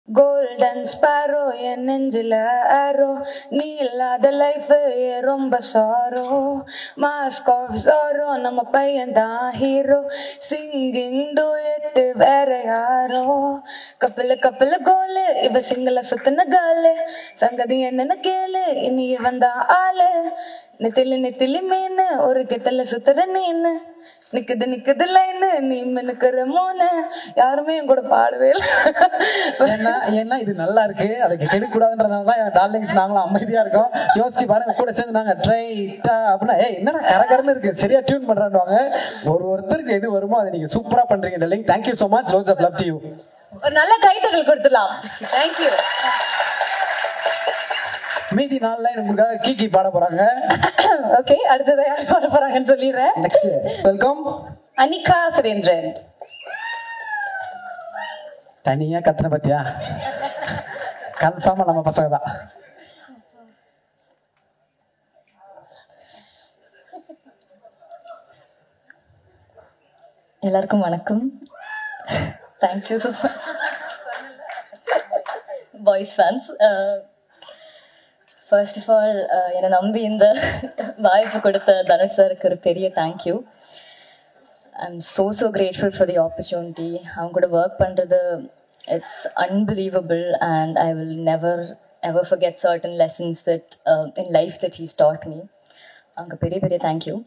Golden sparrow என் நெஞ்சில ஆரோ நீ இல்லாத லைஃப் ரொம்ப சாரோ மாஸ்க் ஆஃப் சாரோ நம்ம பையன் தான் ஹீரோ சிங்கிங் டூயட் வேற யாரோ கப்பல கப்பல கோலு இவ சிங்கள சுத்தின காலு சங்கதி என்னன்னு கேளு இனி இவன் தான் ஆளு நெத்திலி மீன் ஒரு கித்தல சுத்துற நீன்னு நிக்குது லைன்னு நீ மினுக்குற மூணு யாருமே என் கூட பாடவே இல்லை. ஏன்னா இது நல்லா இருக்கு, அதுக்கு கெடுக்கூடாதுன்றதுனாலதான் என் டார்லிங்ஸ் நாங்களும் அமைதியா இருக்கோம். யோசிச்சு பாருங்க, கூட சேர்ந்து நாங்க ட்ரைட்டா அப்படின்னா என்னடா கரகரன்னு இருக்கு, சரியா டியூன் பண்றாங்க. ஒருத்தருக்கு எது வருமோ அதை நீங்க சூப்பரா பண்றீங்க darling. Thank you so much, lots of love to you. ஒரு நல்ல கைத்தட்டல் கொடுத்துடலாம். தேங்க்யூ. மீதி 4 லைன் உங்களுக்காக கீகி பாட போறாங்க. ஓகே, அடுத்தது யார் பாட போறாங்கன்னு சொல்லிடுறேன். Next welcome Anikha Surendran. தனியா கத்துன பத்தியா, கன்ஃபார்மா நம்ம பசங்க தான். எல்லாருக்கும் வணக்கம். Thank you so much boys fans. First of all என்னை நம்பி இந்த வாய்ப்பு கொடுத்த தனுஷ் சாருக்கு ஒரு பெரிய thank you. I'm so grateful for the opportunity. அவங்க கூட ஒர்க் பண்ணுறது it's unbelievable and I will never ever forget certain lessons that in life that he's taught me. அவங்க பெரிய தேங்க்யூ.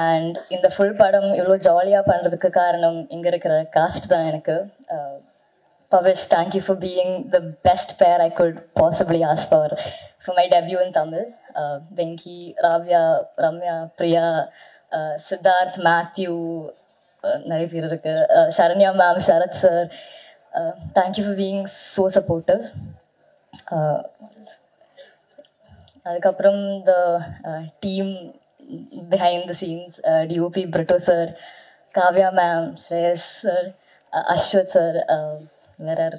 அண்ட் இந்த ஃபுல் படம் இவ்வளோ ஜாலியாக பண்ணுறதுக்கு காரணம் இங்கே இருக்கிற காஸ்ட் தான் எனக்கு. Pavish, thank you for being the best pair I could possibly ask for my debut in Tamil. Venki, Ravya, Ramya, Priya, Siddharth, Matthew, Sharanya ma'am, Sharath sir. Thank you for being so supportive. Adukapram the team behind the scenes, DOP Brito sir, Kavya ma'am, Shreyas sir, Ashwat sir, where are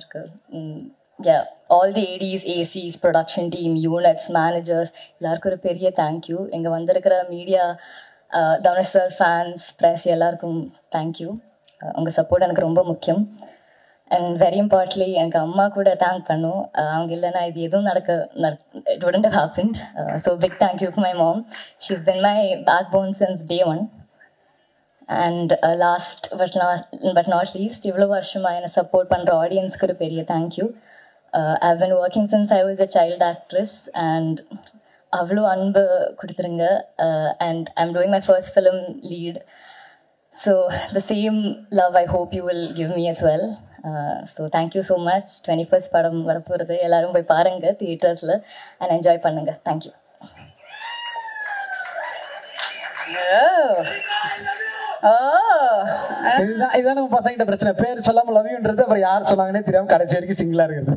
yeah, all the ADs, ACs, production team, units, managers, எல்லாருக்கும் ஒரு பெரிய thank you. இங்கே வந்திருக்கிற media, Dhanush sir, fans, press எல்லாருக்கும் thank you. உங்கள் support எனக்கு ரொம்ப முக்கியம். அண்ட் வெரி இம்பார்ட்டன்ட்லி எனக்கு அம்மா கூட தேங்க் பண்ணும். அவங்க இல்லைன்னா இது எதுவும் it wouldn't have happened. So big thank you for my mom. She's been my backbone since day one. And last but not least, இவ்வளோ வருஷமாக என்னை சப்போர்ட் பண்ணுற ஆடியன்ஸ்க்கு ஒரு பெரிய thank you. I been working since I was a child actress and அவ்வளோ அன்பு கொடுத்துருங்க. And I am doing my first film lead. So the same love I hope you will give me as well. So thank you so much. 21st படம் வரப்போகிறது, எல்லோரும் போய் பாருங்கள் தியேட்டர்ஸில் and enjoy பண்ணுங்கள். தேங்க்யூ. இதுதான் நம்ம பசங்கிட்ட பிரச்சனை, பேர் சொல்லாம லவ் யூன்றது அப்புறம் யார் சொன்னாங்கன்னே தெரியாம கடைசி வரைக்கும் சிங்கிளா இருக்கிறது.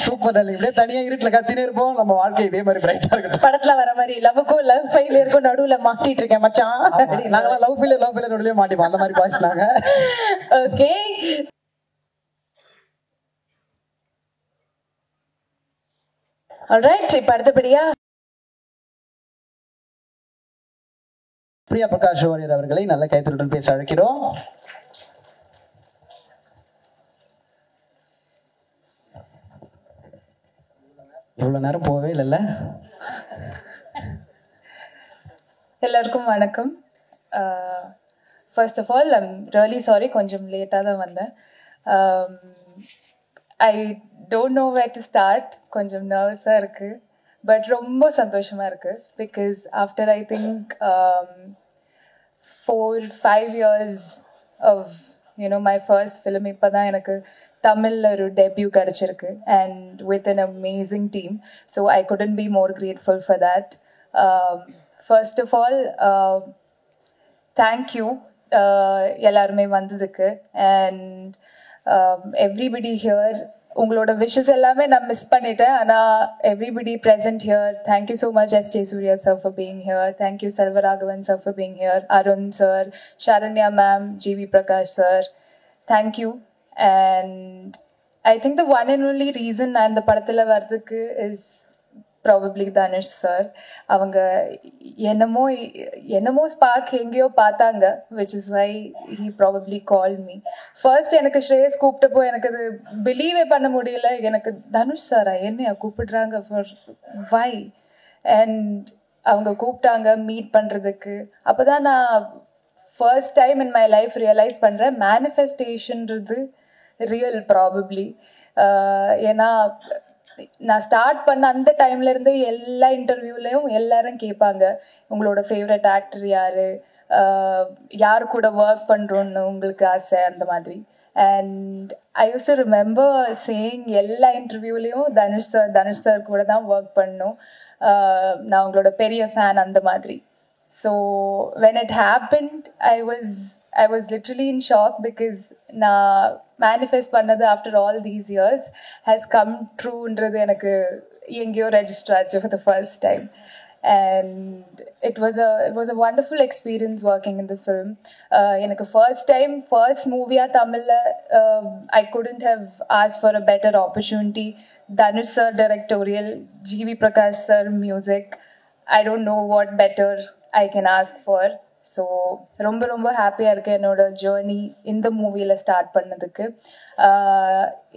Super darling. இப்படியே தனியா இருட்டுல கத்தினே இருப்போம், நம்ம வாழ்க்கை இதே மாதிரி பிரைட்டா இருக்கட்டும். படத்துல வர மாதிரி லவ்வுக்கும் லவ் ஃபெயிலியருக்கும் நடுவுல மாட்டிட்டு இருக்கேன் மச்சான். நாங்களாம் லவ் ஃபெயிலியர் நடுவுலயே மாட்டிப்போம், அந்த மாதிரி பாய்ச்சினாங்க. Okay, alright. இப்ப அடுத்தபடியா பிரியா பிரகாஷ் வாரியர் அவர்களை நல்ல கைத்தலுடன் பேச அழைக்கிறோம். இவ்வளவு நேரம் போவே இல்லைல்ல. எல்லாருக்கும் வணக்கம். First of all I'm really sorry, கொஞ்சம் லேட்டாக தான் வந்தேன். I don't know where to start. கொஞ்சம் நர்வஸாக இருக்குது, பட் ரொம்ப சந்தோஷமாக இருக்குது. Because after I think 4-5 years of my first film, இப்போ தான் எனக்கு தமிழில் ஒரு டெபியூ கிடச்சிருக்கு and with an amazing team. So I couldn't be more grateful for that. First of all, thank you எல்லாருமே வந்ததுக்கு. And everybody here, உங்களோட wishes எல்லாமே நான் மிஸ் பண்ணிட்டேன். ஆனால் everybody present here, thank you so much S. J. Surya sir for being here. Thank you Selvaraghavan sir for being here. Arun sir, Sharanya ma'am, G.V. Prakash sir, thank you. And I think the one and only reason நான் இந்த படத்தில் வர்றதுக்கு is probably Dhanush sir. அவங்க என்னமோ spark எங்கேயோ பார்த்தாங்க, which is why he probably call me. First எனக்கு ஸ்ரேயஸ் கூப்பிட்டப்போ எனக்கு அது பிலீவே பண்ண முடியல. எனக்கு தனுஷ் சாரா என்னையா கூப்பிடுறாங்க, ஃபார் வை? அண்ட் அவங்க கூப்பிட்டாங்க மீட் பண்ணுறதுக்கு. அப்போ தான் நான் first time in my life realise பண்ணுறேன் மேனிஃபெஸ்டேஷன்றது ரியல் ப்ராபப்ளி. ஏன்னா நான் ஸ்டார்ட் பண்ண அந்த டைம்லேருந்து எல்லா இன்டர்வியூலையும் எல்லாரும் கேட்பாங்க, உங்களோட ஃபேவரட் ஆக்டர் யார், யார் கூட ஒர்க் பண்ணுறோன்னு உங்களுக்கு ஆசை, அந்த மாதிரி. And I use to remember saying எல்லா இன்டர்வியூலையும் தனுஷ் சார் கூட தான் ஒர்க் பண்ணணும், நான் உங்களோட பெரிய ஃபேன், அந்த மாதிரி. So when it happened, I was literally in shock because நான் manifest பண்ணது after all these years has come trueன்றது எனக்கு எங்கேயோ ரெஜிஸ்டர் ஆச்சு for the first time. And it was a wonderful experience working in the film. எனக்கு first movie தமிழ்ல I couldn't have asked for a better opportunity. Dhanush sir directorial, GV Prakash sir music. I don't know what better I can ask for. So ரொம்ப ஹாப்பியாக இருக்கேன் என்னோட journey இந்த மூவியில் start பண்ணதுக்கு.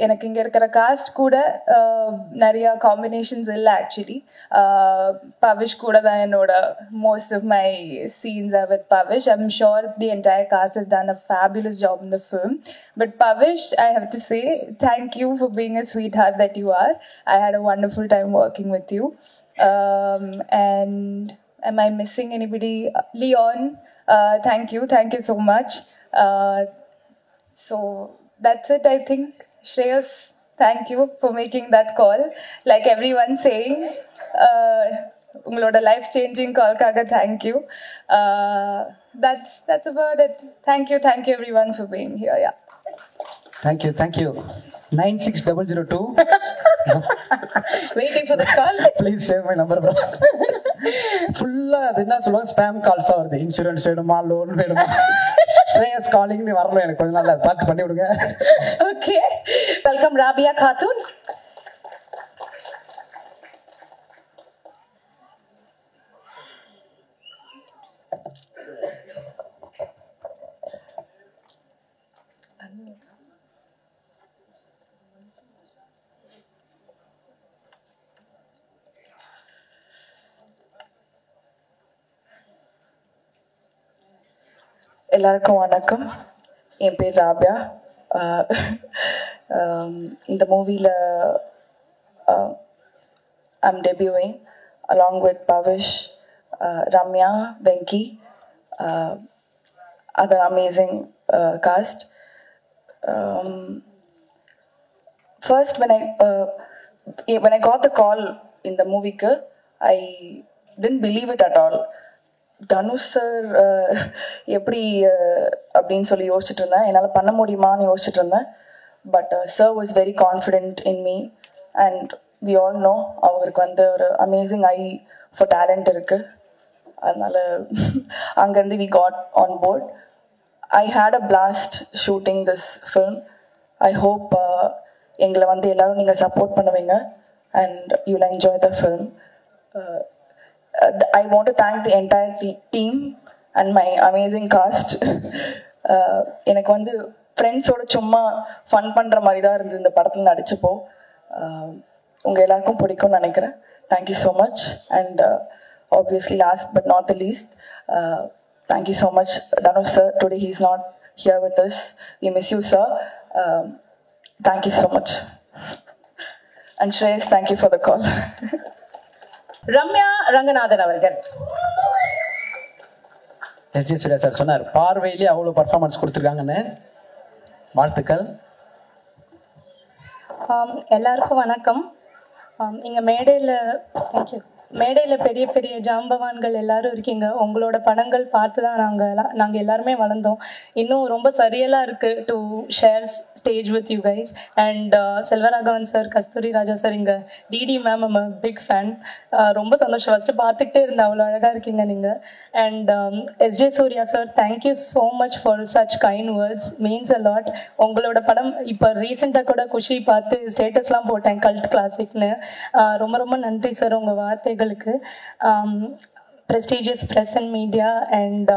எனக்கு இங்கே இருக்கிற காஸ்ட் கூட நிறையா காம்பினேஷன்ஸ் இல்லை ஆக்சுவலி. பவிஷ் கூட தான் என்னோட most of my scenes are with Pavish. I'm sure the entire cast has done a fabulous job in the film. But Pavish, I have to say thank you for being a sweetheart that you are. I had a wonderful time working with you. And am I missing anybody? Leon, thank you so much. So that's it, I think. Shreyas, thank you for making that call. Like everyone saying, ungaloda life changing call kaga thank you. That's about it. Thank you everyone for being here. Yeah. Thank you 96002. Waiting for the call. Please save my number, bro. ஃபுல்லா அது என்ன சொல்லுவாங்க, spam Khalsa வருது. Insurance வேணுமா, loan வேணுமா, ஸ்ரேயஸ் காலிங்னு வரணும். எனக்கு கொஞ்சம் நல்லா பார்த்து பண்ணி விடுங்க. Okay, welcome Rabia Khatun. எல்லாருக்கும் வணக்கம். என் பேர் ராபியா. இந்த மூவியில் I'm டெபியூவிங் along with Pavish, Ramya, Venki, other amazing cast. First, when I got the call in the movie, I didn't believe it at all. Dhanush sir எப்படி அப்படின்னு சொல்லி யோசிச்சுட்டு இருந்தேன், என்னால் பண்ண முடியுமான்னு யோசிச்சுட்டு இருந்தேன். But sir was very confident in me. And we all know அவருக்கு வந்து ஒரு அமேசிங் ஐ ஃபார் டேலண்ட் இருக்குது. அதனால் அங்கேருந்து we got on board. I had a blast shooting this film. I hope எங்களை வந்து எல்லோரும் நீங்கள் சப்போர்ட் பண்ணுவீங்க and you will enjoy the film. I want to thank the entire team and my amazing cast. எனக்கு வந்து ஃப்ரெண்ட்ஸோட சும்மா fun பண்ணுற மாதிரி தான் இருந்தது இந்த படத்தில் நடிச்சப்போ. உங்கள் எல்லாருக்கும் பிடிக்கும்னு நினைக்கிறேன். Thank you so much. And obviously last but not the least, thank you so much Dhanush sir. Today he is not here with us. We miss you sir. Thank you so much. And Shreyas, thank you for the call. Ramya Ranganathan அவர்கள். S Surya sir சொன்னார், பார்வையிலே அவ்வளோ performance கொடுத்துருக்காங்கன்னு. வாழ்த்துக்கள். எல்லாருக்கும் வணக்கம். இங்கே மேடையில் தேங்க்யூ மேடையில் பெரிய பெரிய ஜாம்பவான்கள் எல்லாரும் இருக்கீங்க. உங்களோட படங்கள் பார்த்து தான் நாங்கள் எல்லாருமே வளர்ந்தோம். இன்னும் ரொம்ப சரியலாக இருக்குது to share stage with you guys. And Selvaraghavan sir, Kasthuri Raja sir, இங்கே DD ma'am I'm big fan. ரொம்ப சந்தோஷம். ஃபஸ்ட்டு பார்த்துக்கிட்டே இருந்தேன், அவ்வளோ அழகாக இருக்கீங்க நீங்கள். And SJ Suryah sir, thank you so much for such kind words, means a lot. உங்களோட படம் இப்போ ரீசெண்டாக கூட குஷி பார்த்து ஸ்டேட்டஸ்லாம் போட்டேன், கல்ட் கிளாசிக்னு. ரொம்ப ரொம்ப நன்றி சார் உங்கள் வார்த்தைகளுக்கு. Prestigious press and media and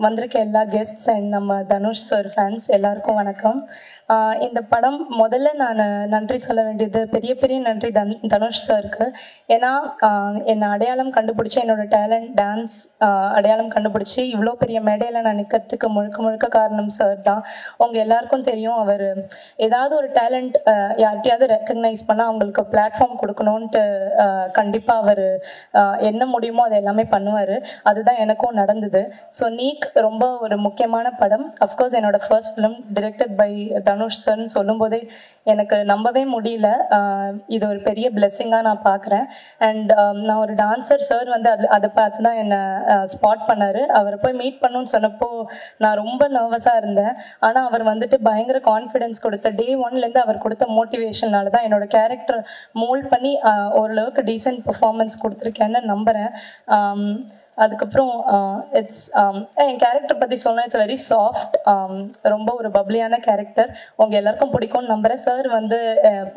வந்திருக்க எல்லா கெஸ்ட்ஸ் அண்ட் நம்ம தனுஷ் சார் ஃபேன்ஸ் எல்லாருக்கும் வணக்கம். இந்த படம் முதல்ல நான் நன்றி சொல்ல வேண்டியது பெரிய பெரிய நன்றி தனுஷ் சாருக்கு. ஏன்னா என்னை அடையாளம் கண்டுபிடிச்சி, என்னோட டேலண்ட் டான்ஸ் அடையாளம் கண்டுபிடிச்சி இவ்வளோ பெரிய மேடையில் நான் நிற்கிறதுக்கு முழுக்க முழுக்க காரணம் சார் தான். உங்கள் எல்லாருக்கும் தெரியும், அவர் ஏதாவது ஒரு டேலண்ட் யார்கிட்டையாவது ரெக்கக்னைஸ் பண்ணால் அவங்களுக்கு பிளாட்ஃபார்ம் கொடுக்கணுன்ட்டு கண்டிப்பாக அவர் என்ன முடியுமோ அதை எல்லாமே பண்ணுவார். அதுதான் எனக்கும் நடந்தது. ஸோ நீக் ரொம்ப ஒரு முக்கியமான படம். அஃப்கோர்ஸ் என்னோட first film directed by Dhanush சார்னு சொல்லும் போதே எனக்கு நம்பவே முடியல. இது ஒரு பெரிய பிளெஸ்ஸிங்காக நான் பார்க்குறேன். அண்ட் நான் ஒரு டான்சர், சார் வந்து அதை பார்த்து தான் என்னை ஸ்பாட் பண்ணார். அவரை போய் மீட் பண்ணணும்னு சொன்னப்போ நான் ரொம்ப நர்வஸாக இருந்தேன். ஆனால் அவர் வந்துட்டு பயங்கர கான்ஃபிடென்ஸ் கொடுத்த டே ஒன்லேருந்து அவர் கொடுத்த மோட்டிவேஷனால தான் என்னோட கேரக்டர் மோல்ட் பண்ணி ஓரளவுக்கு டீசென்ட் பெர்ஃபார்மன்ஸ் கொடுத்துருக்கேன்னு நம்புகிறேன். அதுக்கப்புறம் என் கேரக்டர் பற்றி சொன்னால் இட்ஸ் வெரி சாஃப்ட், ரொம்ப ஒரு பப்ளியான கேரக்டர். உங்கள் எல்லாருக்கும் பிடிக்கும்னு நம்புகிறேன். சார் வந்து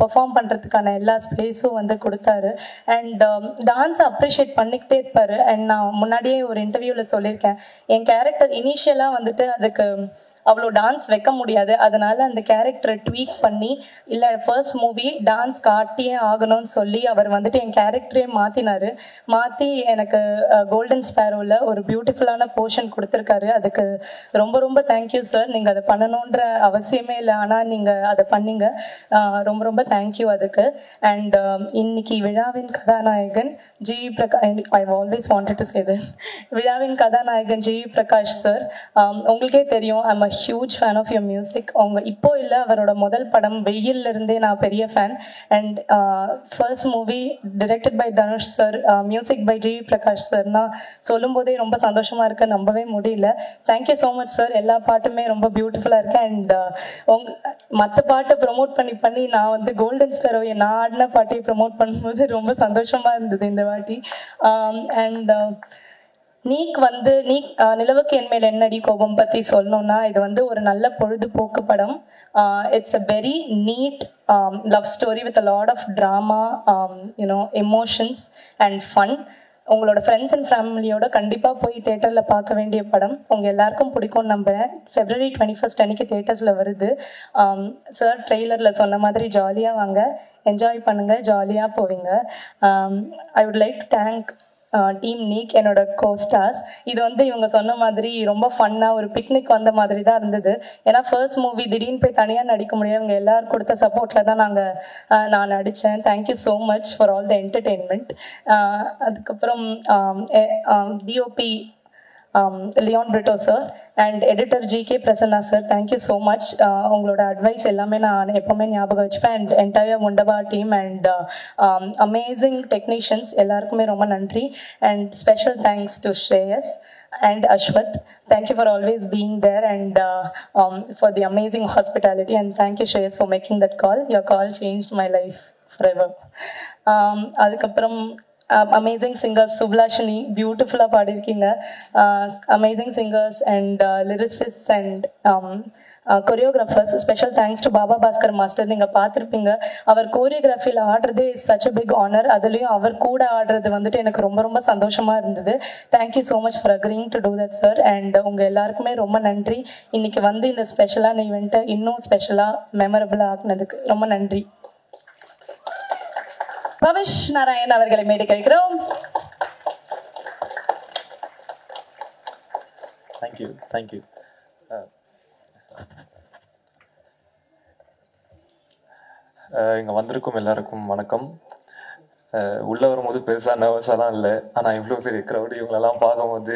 பெர்ஃபார்ம் பண்ணுறதுக்கான எல்லா ஸ்பேஸும் வந்து கொடுத்தாரு. அண்ட் டான்ஸை அப்ரிஷியேட் பண்ணிக்கிட்டே இருப்பார். அண்ட் நான் முன்னாடியே ஒரு இன்டர்வியூவில் சொல்லியிருக்கேன், என் கேரக்டர் இனிஷியலாக வந்துட்டு அதுக்கு அவ்வளோ டான்ஸ் வைக்க முடியாது. அதனால அந்த கேரக்டரை ட்வீக் பண்ணி, இல்லை ஃபர்ஸ்ட் மூவி டான்ஸ் காட்டியே ஆகணும்னு சொல்லி அவர் வந்துட்டு என் கேரக்டரே மாற்றி எனக்கு கோல்டன் ஸ்பேரோவில் ஒரு பியூட்டிஃபுல்லான போர்ஷன் கொடுத்துருக்காரு. அதுக்கு ரொம்ப ரொம்ப தேங்க்யூ சார். நீங்கள் அதை பண்ணணுன்ற அவசியமே இல்லை, ஆனால் நீங்கள் அதை பண்ணீங்க. ரொம்ப ரொம்ப தேங்க்யூ அதுக்கு. அண்ட் இன்னைக்கு விழாவின் கதாநாயகன் GV Prakash, I always wanted to say that, விழாவின் கதாநாயகன் ஜிவி பிரகாஷ் சார், உங்களுக்கே தெரியும், I'm huge fan of your music. இப்போ இல்லை, அவரோட முதல் படம் வெயில்ல இருந்தே நான் பெரிய fan. And first movie directed by Dhanush sir, music by GV Prakash சார்னா சொல்லும் போதே ரொம்ப சந்தோஷமா இருக்கு, நம்பவே முடியல. Thank you so much sir. எல்லா பாட்டுமே ரொம்ப பியூட்டிஃபுல்லாக இருக்கு. அண்ட் மற்ற பாட்டை ப்ரொமோட் பண்ணி நான் வந்து கோல்டன் ஸ்பேரோவை நான் ஆடின பாட்டையை ப்ரொமோட் பண்ணும்போது ரொம்ப சந்தோஷமா இருந்தது இந்த வாட்டி. அண்ட் நீக் நிலவுக்கு என் மேல் என்னடி கோபம் பற்றி சொல்லணும்னா, இது வந்து ஒரு நல்ல பொழுதுபோக்கு படம். It's a very neat love story with a lot of drama, emotions and fun. உங்களோட ஃப்ரெண்ட்ஸ் அண்ட் ஃபேமிலியோட கண்டிப்பாக போய் தேட்டரில் பார்க்க வேண்டிய படம். உங்கள் எல்லாருக்கும் பிடிக்கும்னு நம்புகிறேன். February 21 அன்னைக்கு தேட்டர்ஸில் வருது. சார் ட்ரெய்லரில் சொன்ன மாதிரி ஜாலியாக வாங்க, என்ஜாய் பண்ணுங்கள், ஜாலியாக போவீங்க. I would like to thank team NEEK, என்னோட கோஸ்டார்ஸ். இது வந்து இவங்க சொன்ன மாதிரி ரொம்ப ஃபன்னாக ஒரு பிக்னிக் வந்த மாதிரி தான் இருந்தது. ஏன்னா ஃபர்ஸ்ட் மூவி திடீர்னு போய் தனியாக நடிக்க முடியாது, இவங்க எல்லாரும் கொடுத்த சப்போர்ட்டில் தான் நான் நடித்தேன். Thank you so much for all the entertainment. அதுக்கப்புறம் DOP Leon Britto sir and editor GK Prasanna sir, thank you so much. உங்களோட அட்வைஸ் எல்லாமே நான் எப்போவுமே ஞாபகம் வச்சுப்பேன். அண்ட் என்டையர் முண்டபா டீம் அண்ட் அமேசிங் டெக்னீஷியன்ஸ் எல்லாருக்குமே ரொம்ப நன்றி. And special thanks to Shreyas and Ashwath. Thank you for always being there and for the amazing hospitality, and thank you Shreyas for making that call. Your call changed my life forever. அதுக்கப்புறம் amazing singers, Subhlashini, beautiful-ஆ பாடிருக்கீங்க. Amazing singers and lyricists and choreographers. Special thanks to Baba Bhaskar Master. நீங்க பார்த்திருப்பீங்க, அவர் கோரியோகிராஃபியில் ஆடுறதே such a big honor. அதுலேயும் அவர் கூட ஆடுறது வந்துட்டு எனக்கு ரொம்ப ரொம்ப சந்தோஷமா இருந்தது. Thank you so much for அக்ரிங் to do that sir. And உங்கள் எல்லாருக்குமே ரொம்ப நன்றி. இன்னைக்கு வந்து இந்த ஸ்பெஷலான ஈவெண்ட்டை இன்னும் ஸ்பெஷலாக மெமரபிளாக ஆக்குனதுக்கு ரொம்ப நன்றி. பவிஷ் நாராயண் அவர்களை மேடை கழிக்கிறோம். தேங்க்யூ. இங்கே வந்திருக்கும் எல்லாருக்கும் வணக்கம். உள்ளே வரும்போது பெருசாக நர்வஸாலாம் இல்லை, ஆனால் இவ்வளோ பெரிய க்ரௌடு இவங்களெல்லாம் பார்க்கும்போது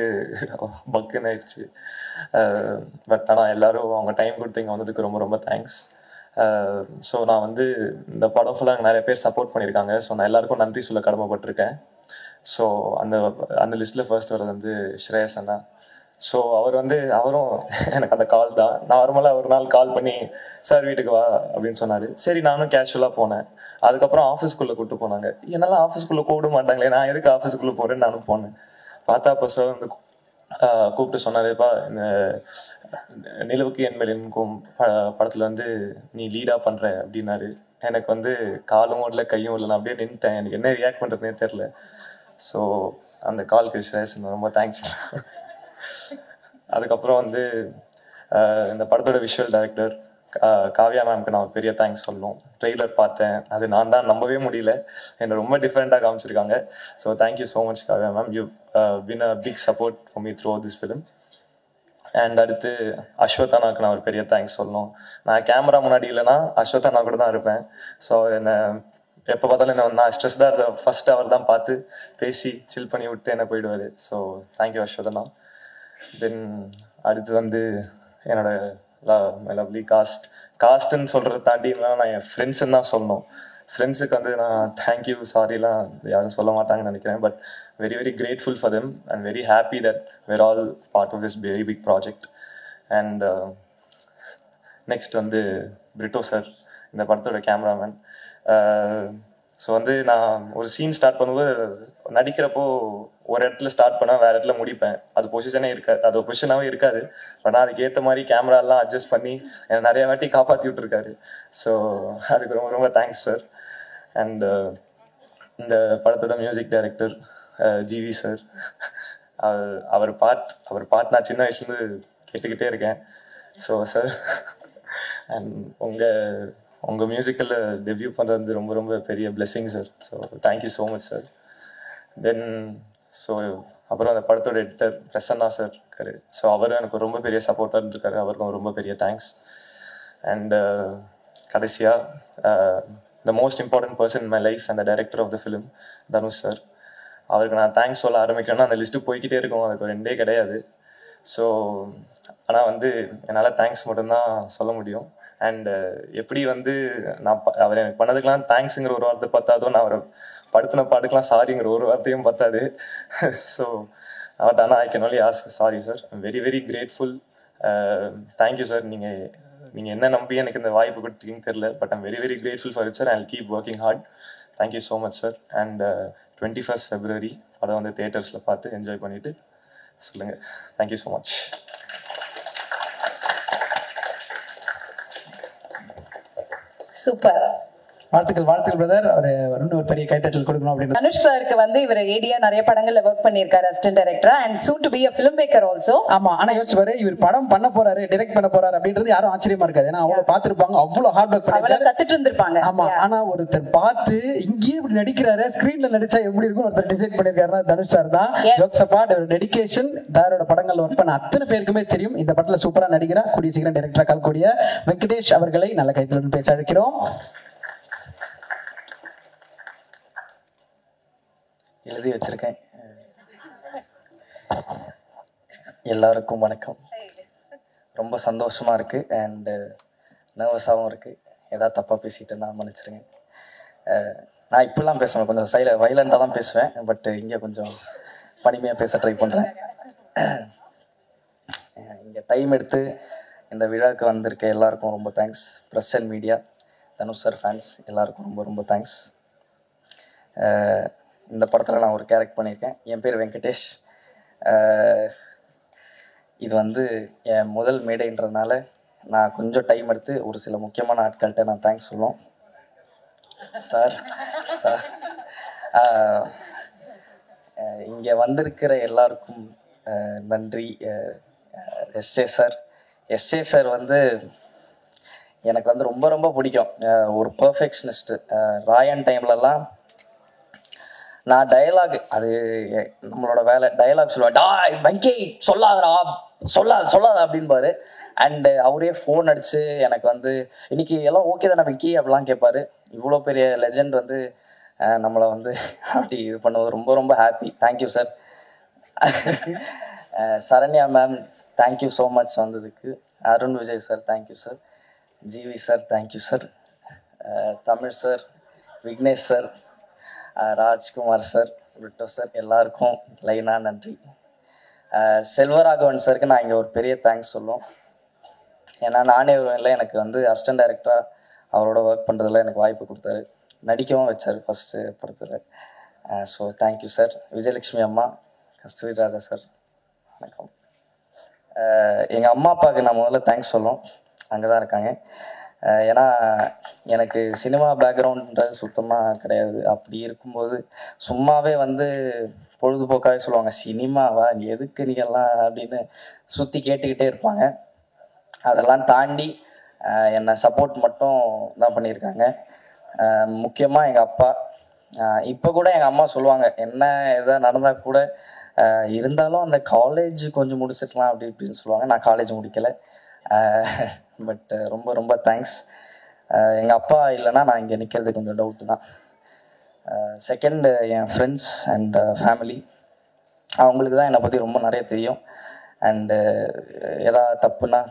பக்குன்னு ஆயிடுச்சு. பட் ஆனால் எல்லோரும் அவங்க டைம் கொடுத்து இங்கே வந்ததுக்கு ரொம்ப ரொம்ப தேங்க்ஸ். ஸோ நான் வந்து இந்த படம் ஃபுல்லாக நிறைய பேர் சப்போர்ட் பண்ணியிருக்காங்க. ஸோ நான் எல்லாருக்கும் நன்றி சொல்ல கடமைப்பட்டிருக்கேன். ஸோ அந்த அந்த லிஸ்ட்டில் ஃபர்ஸ்ட் வர்றது வந்து ஸ்ரேயஸ் அண்ணா. ஸோ அவரும் எனக்கு அந்த கால் தான். நார்மலாக ஒரு நாள் கால் பண்ணி சார் வீட்டுக்கு வா அப்படின்னு சொன்னார். சரி நானும் கேஷுவலாக போனேன். அதுக்கப்புறம் ஆஃபீஸ்க்குள்ளே கூப்பிட்டு போனாங்க. என்னெல்லாம் ஆஃபீஸ்க்குள்ளே கூப்பிட மாட்டாங்களே, நான் எதுக்கு ஆஃபீஸ்க்குள்ளே போகிறேன்னு நானும் போனேன். பார்த்தா அப்போ சார் வந்து கூப்பிட்டு சொன்னாருப்பா, இந்த நிலவுக்கு என் மேல் என்கும் படத்தில் வந்து நீ லீடாக பண்ணுற அப்படின்னாரு. எனக்கு வந்து காலும் ஓடல கையும் ஓடல, நான் அப்படியே நின்றுட்டேன். எனக்கு என்ன ரியாக்ட் பண்ணுறதுனே தெரில. ஸோ அந்த கால்க்கு ஸ்ரேயஸ் ரொம்ப தேங்க்ஸ். அதுக்கப்புறம் வந்து இந்த படத்தோட விஷுவல் டைரக்டர் காவ்யா மேம்க்கு நான் பெரிய தேங்க்ஸ் சொல்லணும். ட்ரெய்லர் பார்த்தேன், அது நான் தான் நம்பவே முடியல, என்னை ரொம்ப டிஃப்ரெண்ட்டாக காமிச்சிருக்காங்க. So thank you so much Kavya ma'am, you been a big support for me through this film. And அடுத்து அஸ்வத்தானாக்கு நான் ஒரு பெரிய தேங்க்ஸ் சொல்லணும். நான் கேமரா முன்னாடி இல்லைன்னா அஸ்வத்தானா கூட தான் இருப்பேன். ஸோ என்னை எப்போ பார்த்தாலும் என்ன நான் ஸ்ட்ரெஸ்டாக இருந்த ஃபர்ஸ்ட் அவர் தான் பார்த்து பேசி சில் பண்ணி விட்டு என்ன போயிடுவார். So thank you அஸ்வத்தானா. தென் அடுத்து வந்து என்னோட லவ்லி காஸ்ட்ன்னு சொல்கிறத தாண்டி நான் என் ஃப்ரெண்ட்ஸுன்னு தான் சொல்லணும். ஃப்ரெண்ட்ஸுக்கு வந்து நான் தேங்க்யூ சாரிலாம் யாரும் சொல்ல மாட்டாங்கன்னு நினைக்கிறேன். But very very grateful for them and very happy that we're all part of this very big project. And next வந்து பிரிட்டோ சார், இந்த படத்தோட கேமராமேன். ஸோ வந்து நான் ஒரு சீன் ஸ்டார்ட் பண்ணும்போது நடிக்கிறப்போ ஒரு இடத்துல ஸ்டார்ட் பண்ணால் வேறு இடத்துல முடிப்பேன். அது பொசிஷனே இருக்காது, அது பொசிஷனாகவே இருக்காது. பட் நான் அதுக்கு ஏற்ற மாதிரி கேமராலாம் அட்ஜஸ்ட் பண்ணி என்னை நிறைய வாட்டி காப்பாற்றி விட்டுருக்காரு. ஸோ அதுக்கு ரொம்ப ரொம்ப தேங்க்ஸ் சார். அண்ட் இந்த படத்தோட மியூசிக் டைரக்டர் ஜிவி சார், அவர் பாட் நான் சின்ன வயசுலேருந்து கேட்டுக்கிட்டே இருக்கேன். ஸோ சார், அண்ட் உங்கள் மியூசிக்கில் டெபியூ பண்ணுறது ரொம்ப ரொம்ப பெரிய blessing sir. So thank you so much sir. தென் ஸோ அப்புறம் அந்த படத்தோட எடிட்டர் பிரசன்னா சார் இருக்காரு. ஸோ அவரும் எனக்கு ரொம்ப பெரிய சப்போர்ட்டாக இருந்திருக்காரு, அவருக்கும் ரொம்ப பெரிய தேங்க்ஸ். அண்ட் கடைசியாக the most important person in my life and the director of the film Dhanush sir. அவருக்கு நான் தேங்க்ஸ் சொல்ல ஆரம்பிக்கணும்னா அந்த லிஸ்ட்டு போய்கிட்டே இருக்கும், அதுக்கு ஒரு ரெண்டே கிடையாது. ஸோ ஆனால் வந்து என்னால் தேங்க்ஸ் மட்டும்தான் சொல்ல முடியும். அண்ட் எப்படி வந்து நான் அவர் எனக்கு பண்ணதுக்கெலாம் தேங்க்ஸுங்கிற ஒரு வார்த்தை பத்தாதோ, நான் அவரை படுத்தின பாட்டுக்கெலாம் சாரிங்கிற ஒரு வார்த்தையும் பத்தாது. ஸோ பட் ஆனால் I can only ask sorry sir. I'm very very grateful. Thank you sir. நீங்கள் என்ன நம்பி எனக்கு இந்த வாய்ப்பு கொடுத்தீங்கன்னு தெரியல, but I'm very very grateful for it sir. I will keep working hard. Thank you so much sir. And 21st February படம் வந்து தியேட்டர்ஸில் பார்த்து என்ஜாய் பண்ணிவிட்டு சொல்லுங்கள். Thank you so much. சூப்பர். வாழ்த்துக்கள் பிரதர். ஒரு பெரிய கைத்தட்டல் கொடுக்கணும் அப்படின்னு. தனுஷ் சாருக்கு வந்து இவர் ஏடியா நிறைய படங்கள்ல ஒர்க் பண்ணியிருக்காரு, அசிஸ்டன்ட் டைரக்டரா, and soon to be a film maker also. ஆமா, ஆனா யோசிச்சு பாரு, இவர் படம் பண்ண போறாரு, டைரக்ட் பண்ண போறாரு அப்படின்றது யாரும் ஆச்சரியமா இருக்காது. ஏன்னா அவ்வளவு பாத்துருப்பாங்க, அவ்வளவு ஹார்ட் ஒர்க் பண்ணிருக்காரு, கத்துட்டு இருந்திருப்பாங்க. ஆமா, ஆனா ஒருத்தர் பார்த்து இங்கேயே இப்படி நடிக்கிறாரு, ஸ்கிரீன்ல நடிச்சா எப்படி இருக்கும் ஒருத்தர் டிசைட் பண்ணிருக்காருன்னா தனுஷ் சார் தான். ஜோக்ஸ் அபார்ட், ஒரு டெடிகேஷன் தாரோட படங்கள்ல ஒர்க் பண்ண அத்தனை பேருக்குமே தெரியும். இந்த படத்துல சூப்பரா நடிக்கிறா, கூடிய சீக்கிரம் டைரக்டரா கால்கூடிய வெங்கடேஷ் அவர்களை நல்ல கைத்துடன் பேச அழைக்கிறோம். எழுதி வச்சிருக்கேன். எல்லாருக்கும் வணக்கம். ரொம்ப சந்தோஷமா இருக்கு அண்ட் நர்வஸாகவும் இருக்கு. ஏதாவது தப்பாக பேசிட்டு நான் மன்னிச்சிருங்க. நான் இப்படிலாம் பேசுவேன், கொஞ்சம் வைலண்டாக தான் பேசுவேன், பட் இங்கே கொஞ்சம் பனிமையாக பேச ட்ரை பண்ணுறேன். இங்கே டைம் எடுத்து இந்த விழாவுக்கு வந்திருக்க எல்லாருக்கும் ரொம்ப thanks. Press and media, Dhanush sir fans எல்லாருக்கும் ரொம்ப ரொம்ப தேங்க்ஸ். இந்த படத்தில் நான் ஒரு கேரக்டர் பண்ணியிருக்கேன். என் பேர் வெங்கடேஷ். இது வந்து என் முதல் மேடைன்றதுனால நான் கொஞ்சம் டைம் எடுத்து ஒரு சில முக்கியமான ஆட்கள்கிட்ட நான் தேங்க்ஸ் சொல்லுவோம். சார் இங்கே வந்திருக்கிற எல்லாருக்கும் நன்றி. எஸ்ஏ சார் வந்து எனக்கு வந்து ரொம்ப ரொம்ப பிடிக்கும். ஒரு பர்ஃபெக்ஷனிஸ்ட்டு. ராயன் டைம்லலாம் நான் டயலாக், அது நம்மளோட வேலை, டயலாக் சொல்லுவேன், வெங்கி சொல்லாத அப்படின்பாரு. அண்டு அவரே ஃபோன் அடிச்சு எனக்கு வந்து இன்னைக்கு எல்லாம் ஓகே தானே வெங்கி அப்படிலாம் கேட்பாரு. இவ்வளோ பெரிய லெஜெண்ட் வந்து நம்மளை வந்து அப்படி இது பண்ணுவது ரொம்ப ரொம்ப happy. Thank you sir. Saranya ma'am thank you so much வந்ததுக்கு. Arun Vijay sir thank you sir. GV sir thank you sir. Tamil sir, Vignesh sir, Rajkumar sir, Britto sir, எல்லாருக்கும் லைனாக நன்றி. செல்வராகவன் சாருக்கு நான் இங்கே ஒரு பெரிய தேங்க்ஸ் சொல்லுவோம். ஏன்னா நானே இல்லை, எனக்கு வந்து அசிஸ்டன்ட் டைரக்டராக அவரோட ஒர்க் பண்ணுறதுல எனக்கு வாய்ப்பு கொடுத்தாரு, நடிக்கவும் வச்சார் ஃபஸ்ட்டு படத்தில். So thank you sir. விஜயலட்சுமி அம்மா, கஸ்தூரி ராஜா சார், வணக்கம். எங்கள் அம்மா அப்பாவுக்கு நான் முதல்ல தேங்க்ஸ் சொல்லுவோம், அங்கே தான் இருக்காங்க. ஏன்னா எனக்கு சினிமா பேக்ரவுண்டுன்றது சுத்தமாக கிடையாது. அப்படி இருக்கும்போது சும்மாவே வந்து பொழுதுபோக்காகவே சொல்லுவாங்க, சினிமாவா எதுக்கு நீங்கள்லாம் அப்படின்னு சுற்றி கேட்டுக்கிட்டே இருப்பாங்க. அதெல்லாம் தாண்டி என்னை சப்போர்ட் மட்டும் தான் பண்ணியிருக்காங்க. முக்கியமாக எங்கள் அப்பா. இப்போ கூட எங்கள் அம்மா சொல்லுவாங்க, என்ன எதாவது நடந்தால் கூட இருந்தாலும் அந்த காலேஜ் கொஞ்சம் முடிச்சிருக்கலாம் அப்படி இப்படின்னு சொல்லுவாங்க. நான் காலேஜ் முடிக்கலை, பட் ரொம்ப ரொம்ப தேங்க்ஸ். எங்கள் அப்பா இல்லைன்னா நான் இங்கே நிற்கிறது கொஞ்சம் டவுட்டு தான். Second N friends and family. அவங்களுக்கு தான் என்னை பற்றி ரொம்ப நிறைய தெரியும். அண்டு எதாவது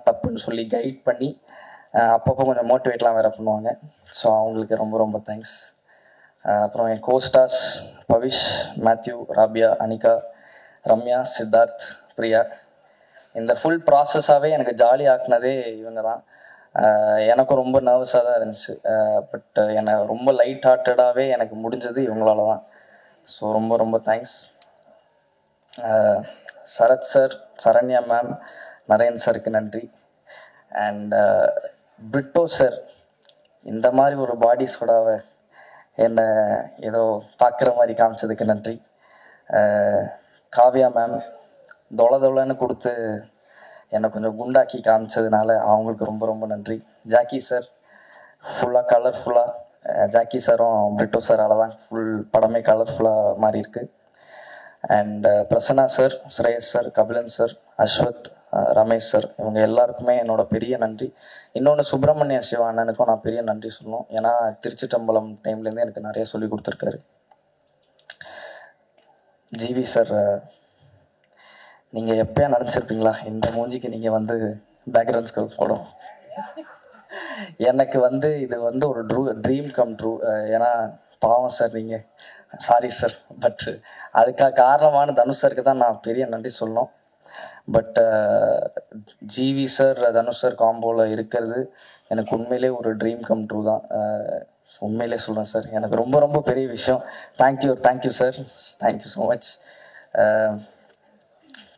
தப்புன்னு சொல்லி கைட் பண்ணி அப்பப்போ கொஞ்சம் மோட்டிவேட்லாம் வேறு பண்ணுவாங்க. ஸோ அவங்களுக்கு ரொம்ப ரொம்ப தேங்க்ஸ். அப்புறம் என் கோஸ்டார்ஸ் பவிஷ், மேத்யூ, ராபியா, அனிகா, ரம்யா, சித்தார்த், பிரியா. இந்த ஃபுல் ப்ராசஸாகவே எனக்கு ஜாலி ஆக்குனதே இவங்க தான். எனக்கும் ரொம்ப நர்வஸாக தான் இருந்துச்சு, பட் என்னை ரொம்ப லைட் ஹார்ட்டடாகவே எனக்கு முடிஞ்சது இவங்களால தான். ஸோ ரொம்ப ரொம்ப thanks. Sarath sir, Saranya ma'am, Naren சாருக்கு நன்றி. அண்ட் பிரிட்டோ சார், இந்த மாதிரி ஒரு பாடி சோடாவை என்னை ஏதோ பார்க்குற மாதிரி காமிச்சதுக்கு நன்றி. காவ்யா மேம் தொலைன்னு கொடுத்து என்னை கொஞ்சம் குண்டாக்கி காமிச்சதுனால அவங்களுக்கு ரொம்ப ரொம்ப நன்றி. ஜாக்கி சார், ஃபுல்லாக கலர்ஃபுல்லாக ஜாக்கி சாரும் பிரிட்டோ சாரால் தான் ஃபுல் படமே கலர்ஃபுல்லாக மாறி இருக்கு. And Prasanna sir, Shreyas sir, Kabilan sir, Ashwath, Ramesh sir, இவங்க எல்லாருக்குமே என்னோட பெரிய நன்றி. இன்னொன்று சுப்பிரமணிய சிவா அண்ணனுக்கும் நான் பெரிய நன்றி சொல்லணும். ஏன்னா திருச்சிட்டம்பலம் டைம்லேருந்து எனக்கு நிறைய சொல்லி கொடுத்துருக்காரு. ஜிவி சார், நீங்கள் எப்போயா நடிச்சிருப்பீங்களா இந்த மூஞ்சிக்கு நீங்கள் வந்து பேக்ரவுண்ட் ஸ்கோர் போடும். எனக்கு வந்து இது வந்து ஒரு ட்ரீம் கம் ட்ரூ. ஏன்னா பாவம் சார் நீங்கள், சாரி சார், பட் அதுக்காக காரணமான தனுஷ் சாருக்கு தான் நான் பெரிய நன்றி சொல்லணும். But GV sir, Dhanush sir காம்போவில் இருக்கிறது எனக்கு உண்மையிலே ஒரு ட்ரீம் கம் ட்ரூ தான். உண்மையிலே சொல்கிறேன் சார், எனக்கு ரொம்ப ரொம்ப பெரிய விஷயம். Thank you sir, thank you so much.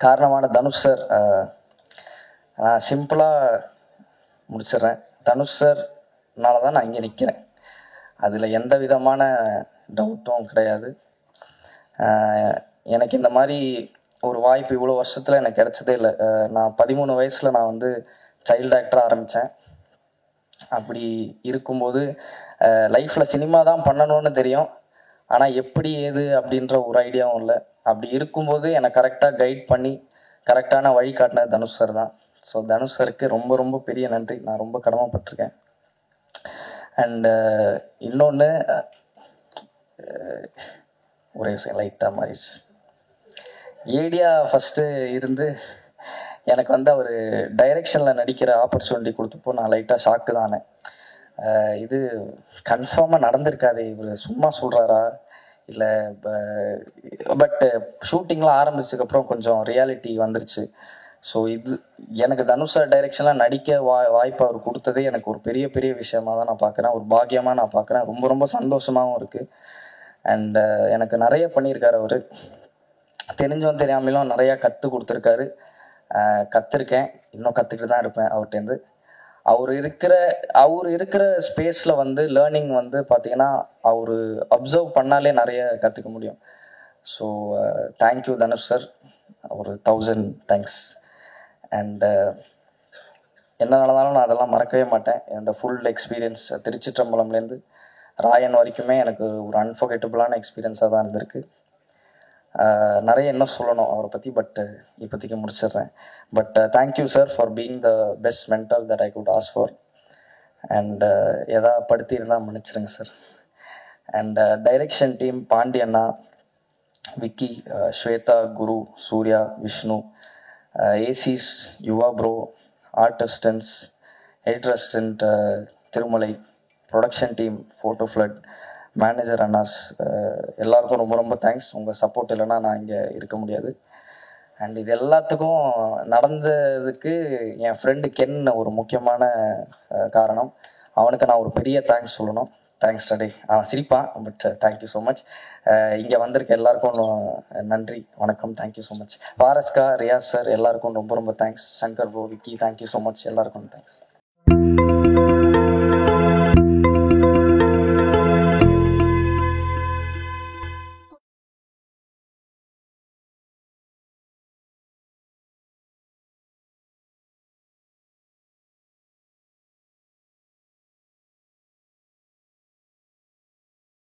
காரணமான தனுஷ் சார், நான் சிம்பிளாக முடிச்சிடுறேன். தனுஷ் சார்னால தான் நான் இங்கே நிற்கிறேன், அதில் எந்த விதமான டவுட்டும் கிடையாது. எனக்கு இந்த மாதிரி ஒரு வாய்ப்பு இவ்வளோ வருஷத்தில் எனக்கு கிடைச்சதே இல்லை. நான் 13 வயசில் நான் வந்து சைல்டு ஆக்டராக ஆரம்பித்தேன். அப்படி இருக்கும்போது லைஃப்பில் சினிமா தான் பண்ணணும்னு தெரியும், ஆனால் எப்படி ஏது அப்படின்ற ஒரு ஐடியாவும் இல்லை. அப்படி இருக்கும்போது என்னை கரெக்டாக கைட் பண்ணி கரெக்டான வழி காட்டினது தனுஷ் சார் தான். ஸோ தனுஷ் சாருக்கு ரொம்ப ரொம்ப பெரிய நன்றி, நான் ரொம்ப கடமைப்பட்டிருக்கேன். அண்டு இன்னொன்று, ஒரே லைட்டாக மாறிடுச்சு. ஏடியா ஃபஸ்ட்டு இருந்து எனக்கு வந்து அவர் டைரெக்ஷனில் நடிக்கிற ஆப்பர்ச்சுனிட்டி கொடுத்தப்போ நான் லைட்டாக ஷாக்கு தானே. இது கன்ஃபார்மாக நடந்திருக்காது, இவர் சும்மா சொல்கிறாரா இல்லை, பட் ஷூட்டிங்லாம் ஆரம்பிச்சதுக்கப்புறம் கொஞ்சம் ரியாலிட்டி வந்துருச்சு. ஸோ இது எனக்கு தனுஷ் சார் டைரெக்ஷன்லாம் நடிக்க வாய்ப்பு அவர் கொடுத்ததே எனக்கு ஒரு பெரிய பெரிய விஷயமாக தான் நான் பார்க்குறேன், ஒரு பாக்கியமாக நான் பார்க்குறேன். ரொம்ப ரொம்ப சந்தோஷமாகவும் இருக்குது. அண்டு எனக்கு நிறைய பண்ணியிருக்காரு அவர், தெரிஞ்சும் தெரியாமலும் நிறையா கற்றுக் கொடுத்துருக்காரு. கற்றுருக்கேன், இன்னும் கற்றுக்கிட்டு தான் இருப்பேன் அவர்கிட்டேருந்து. அவர் இருக்கிற ஸ்பேஸில் வந்து லேர்னிங் வந்து பார்த்திங்கன்னா அவர் அப்சர்வ் பண்ணாலே நிறைய கற்றுக்க முடியும். ஸோ தேங்க்யூ தனுஷ் சார், ஒரு 1000 தேங்க்ஸ். அண்டு என்ன நடந்தாலும் நான் அதெல்லாம் மறக்கவே மாட்டேன். இந்த ஃபுல் எக்ஸ்பீரியன்ஸ் திருச்சிற்றம்பலம்லேருந்து ராயன் வரைக்குமே எனக்கு ஒரு அன்ஃபர்கெட்டபுளான எக்ஸ்பீரியன்ஸாக தான் இருந்திருக்கு. நிறைய என்ன சொல்லணும் அவரை பற்றி, பட் இப்போதைக்கு முடிச்சிடுறேன். But thank you sir for being the best mentor that I could ask for. And எதாவது படுத்தியிருந்தால் மன்னிச்சிருங்க சார். அண்ட் டைரெக்ஷன் டீம் பாண்டியண்ணா, விக்கி, ஸ்வேதா, குரு, சூர்யா, விஷ்ணு, ஏசிஸ், Yuva bro, art assistants, editor assistant Thirumalai, production team photo ஃப்ளட், மேனேஜர் அண்ணாஸ், எல்லாருக்கும் ரொம்ப ரொம்ப தேங்க்ஸ். உங்கள் சப்போர்ட் இல்லைன்னா நான் இங்கே இருக்க முடியாது. அண்ட் இது எல்லாத்துக்கும் நடந்ததுக்கு என் ஃப்ரெண்டு கென் ஒரு முக்கியமான காரணம். அவனுக்கு நான் ஒரு பெரிய தேங்க்ஸ் சொல்லணும். தேங்க்ஸ் டே. அவன் சிரிப்பான், பட் தேங்க்யூ ஸோ மச். இங்கே வந்திருக்க எல்லாருக்கும் நன்றி, வணக்கம், தேங்க்யூ ஸோ மச். பாரஸ்கா, ரியாஸ் சார் எல்லாருக்கும் ரொம்ப ரொம்ப thanks. Shankar bro, Vicky, thank you so much. எல்லாருக்கும் தேங்க்ஸ்.